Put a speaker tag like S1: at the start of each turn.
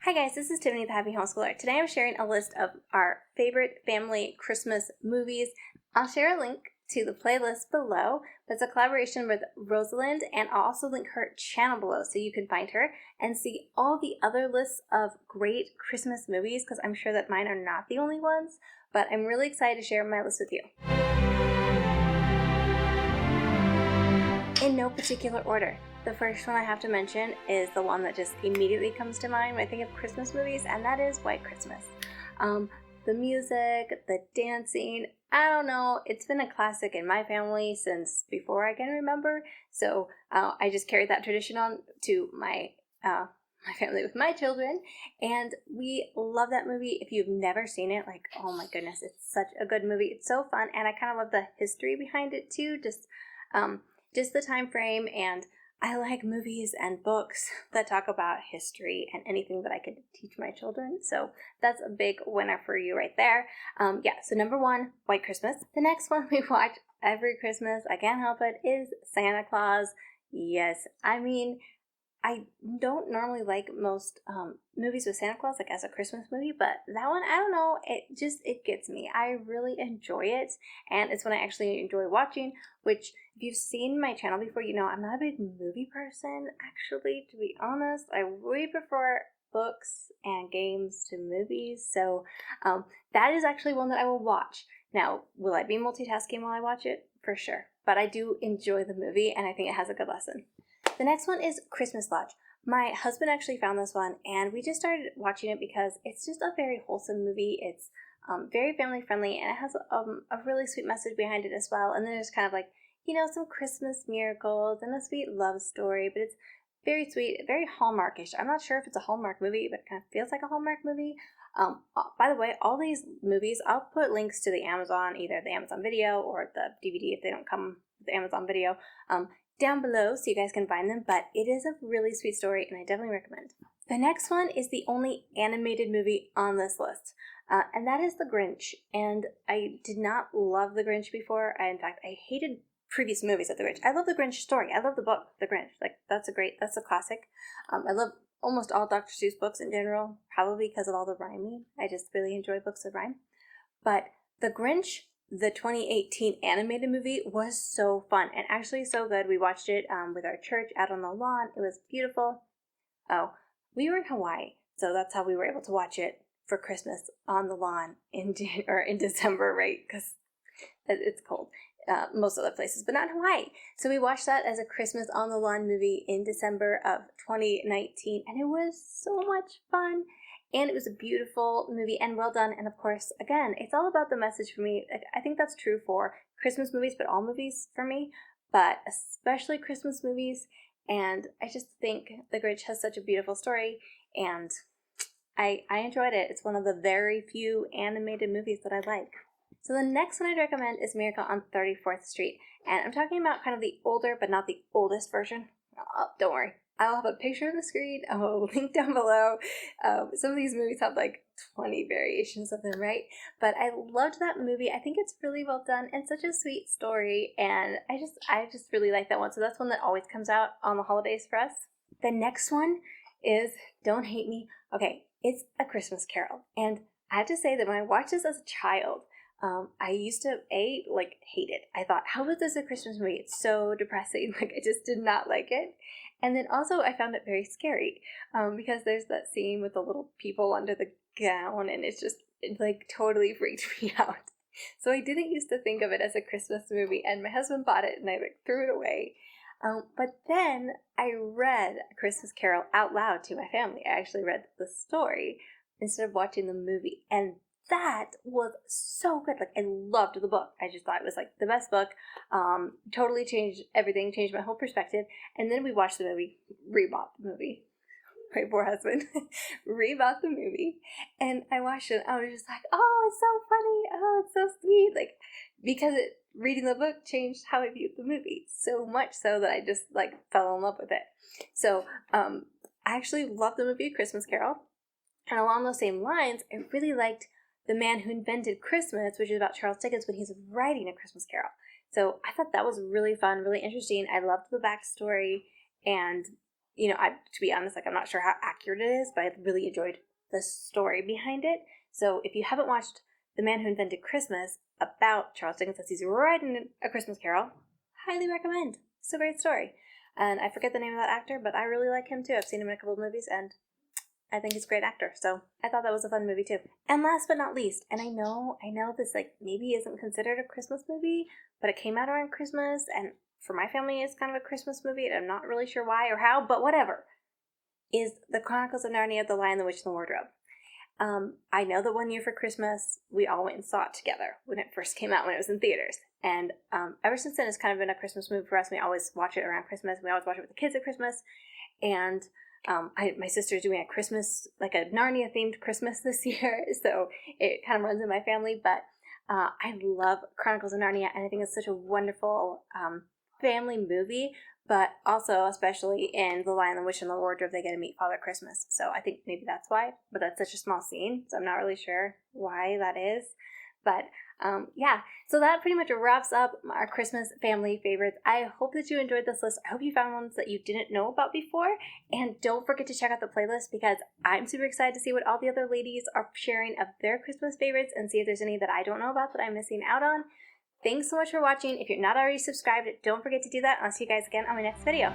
S1: Hi guys, this is Tiffany the Happy Homeschooler. Today I'm sharing a list of our favorite family Christmas movies. I'll share a link to the playlist below. It's a collaboration with Rosilind, and I'll also link her channel below so you can find her and see all the other lists of great Christmas movies, because I'm sure that mine are not the only ones, but I'm really excited to share my list with you. In no particular order. The first one I have to mention is the one that just immediately comes to mind when I think of Christmas movies, and that is White Christmas. The music, the dancing, I don't know, it's been a classic in my family since before I can remember, so I just carried that tradition on to my family with my children, and we love that movie. If you've never seen it, like, oh my goodness, it's such a good movie. It's so fun, and I kind of love the history behind it too, just the time frame, and I like movies and books that talk about history and anything that I could teach my children. So that's a big winner for you right there. So number one, White Christmas. The next one we watch every Christmas, I can't help it, is Santa Claus. Yes, I mean, I don't normally like most movies with Santa Claus, like as a Christmas movie, but that one, I don't know, it gets me. I really enjoy it, and it's one I actually enjoy watching, which, if you've seen my channel before, you know I'm not a big movie person, actually, to be honest. I way prefer books and games to movies, so that is actually one that I will watch. Now, will I be multitasking while I watch it? For sure, but I do enjoy the movie, and I think it has a good lesson. The next one is Christmas Lodge. My husband actually found this one, and we just started watching it because it's just a very wholesome movie. It's very family friendly, and it has a really sweet message behind it as well. And then there's kind of like, you know, some Christmas miracles and a sweet love story, but it's very sweet, very Hallmarkish. I'm not sure if it's a Hallmark movie, but it kind of feels like a Hallmark movie. By the way, all these movies, I'll put links to the Amazon, either the Amazon Video or the DVD if they don't come with the Amazon Video, down below so you guys can find them, but it is a really sweet story and I definitely recommend. The next one is the only animated movie on this list, and that is The Grinch. And I did not love The Grinch before. In fact, I hated previous movies of The Grinch. I love The Grinch story. I love the book, The Grinch. Like, that's a classic. I love almost all Dr. Seuss books in general, probably because of all the rhyming. I just really enjoy books of rhyme. But The Grinch, the 2018 animated movie, was so fun and actually so good. We watched it with our church out on the lawn. It was beautiful. Oh, we were in Hawaii, so that's how we were able to watch it for Christmas on the lawn in December, right? Because it's cold most other places, but not in Hawaii. So we watched that as a Christmas on the lawn movie in December of 2019, and it was so much fun. And it was a beautiful movie and well done. And of course, again, it's all about the message for me. I think that's true for Christmas movies, but all movies for me, but especially Christmas movies. And I just think The Grinch has such a beautiful story, and I enjoyed it. It's one of the very few animated movies that I like. So the next one I'd recommend is Miracle on 34th Street. And I'm talking about kind of the older, but not the oldest version. Oh, don't worry. I'll have a picture on the screen. I'll link down below. Some of these movies have like 20 variations of them, right? But I loved that movie. I think it's really well done and such a sweet story. And I just really like that one. So that's one that always comes out on the holidays for us. The next one is Don't Hate Me. Okay, it's A Christmas Carol. And I have to say that when I watched this as a child, I used to hate it. I thought, how is this a Christmas movie? It's so depressing. Like, I just did not like it. And then also I found it very scary, because there's that scene with the little people under the gown, and it like totally freaked me out. So I didn't used to think of it as a Christmas movie, and my husband bought it and I threw it away. But then I read A Christmas Carol out loud to my family. I actually read the story instead of watching the movie, and that was so good. Like, I loved the book. I just thought it was like the best book. Totally changed everything, changed my whole perspective. And then we watched the movie, rebought the movie. My poor husband rebought the movie, and I watched it. I was just like, oh, it's so funny. Oh, it's so sweet. Like, because reading the book changed how I viewed the movie so much so that I just like fell in love with it. So I actually loved the movie Christmas Carol. And along those same lines, I really liked The Man Who Invented Christmas, which is about Charles Dickens when he's writing A Christmas Carol. So I thought that was really fun, really interesting. I loved the backstory, and to be honest, like, I'm not sure how accurate it is, but I really enjoyed the story behind it. So if you haven't watched The Man Who Invented Christmas about Charles Dickens as he's writing A Christmas Carol, highly recommend. It's a great story. And I forget the name of that actor, but I really like him too. I've seen him in a couple of movies, and I think he's a great actor. So I thought that was a fun movie too. And last but not least, and I know this like maybe isn't considered a Christmas movie, but it came out around Christmas, and for my family it's kind of a Christmas movie, and I'm not really sure why or how, but whatever, is The Chronicles of Narnia, The Lion, the Witch, and the Wardrobe. I know that one year for Christmas, we all went and saw it together when it first came out, when it was in theaters. And ever since then, it's kind of been a Christmas movie for us. We always watch it around Christmas. We always watch it with the kids at Christmas. And my sister's doing a Christmas, like a Narnia-themed Christmas this year, so it kind of runs in my family. But I love Chronicles of Narnia, and I think it's such a wonderful family movie. But also, especially in The Lion, the Witch, and the Wardrobe, they get to meet Father Christmas. So I think maybe that's why. But that's such a small scene, so I'm not really sure why that is. But yeah, so that pretty much wraps up our Christmas family favorites. I hope that you enjoyed this list. I hope you found ones that you didn't know about before. And don't forget to check out the playlist, because I'm super excited to see what all the other ladies are sharing of their Christmas favorites and see if there's any that I don't know about that I'm missing out on. Thanks so much for watching. If you're not already subscribed, don't forget to do that. I'll see you guys again on my next video.